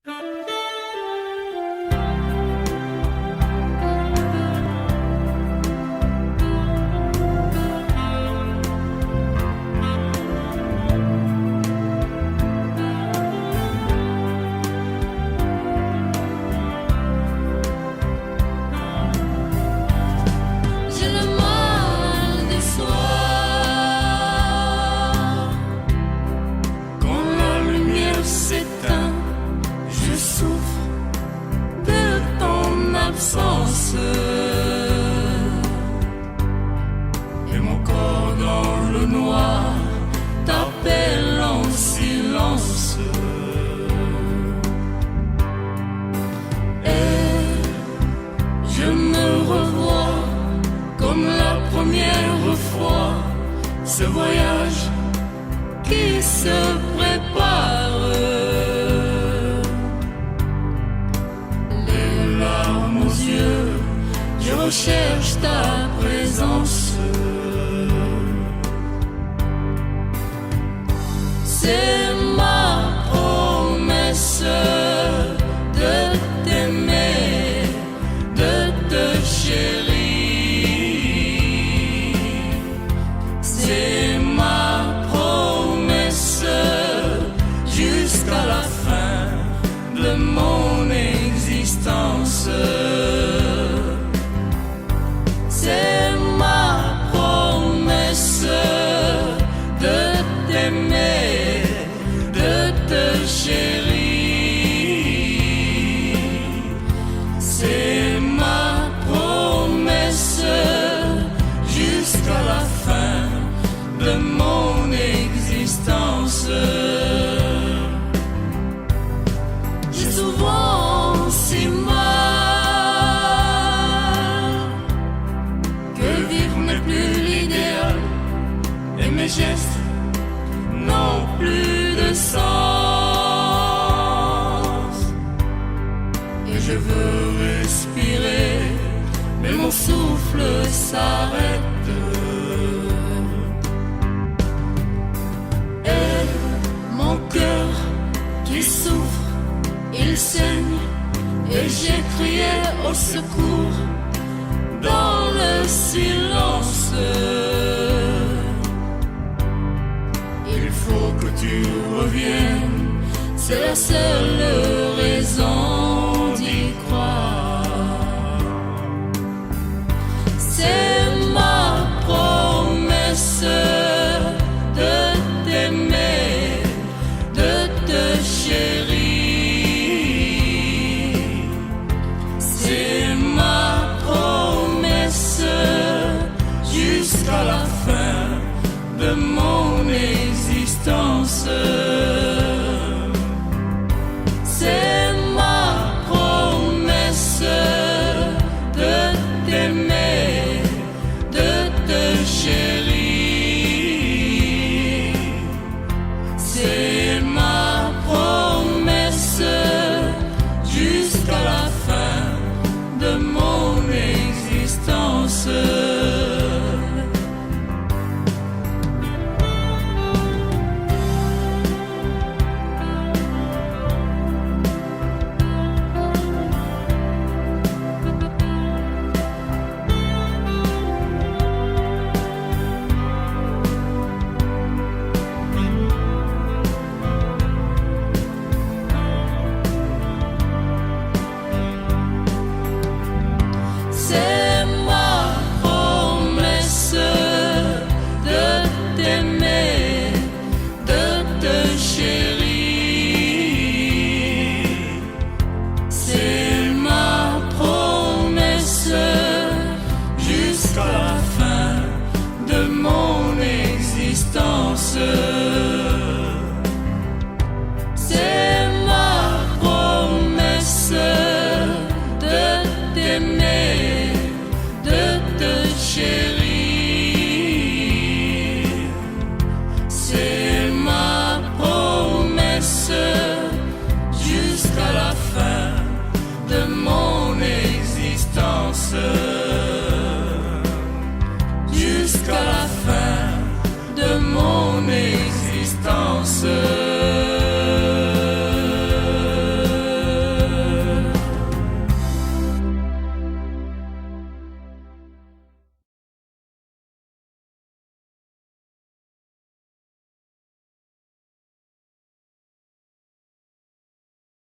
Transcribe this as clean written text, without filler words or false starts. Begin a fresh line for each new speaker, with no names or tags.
J'ai le mal des soirs, quand la lumière s'éteint, je souffre de ton absence. Et mon corps dans le noir t'appelle en silence. Et je me revois comme la première fois, ce voyage qui se prépare. Les larmes aux yeux, je recherche ta présence. C'est ma promesse de t'aimer, de te chérir. C'est ma promesse jusqu'à la fin de mon existence. C'est ma promesse de t'aimer, de te chérir. C'est ma promesse jusqu'à la fin de mon existence. J'ai souvent si mal que vivre n'est plus l'idéal et mes gestes n'ont plus de sens. Et je veux respirer, mais mon souffle s'arrête. Et mon cœur qui souffre, il saigne, et j'ai crié au secours dans le silence. Il faut que tu reviennes, c'est la seule raison.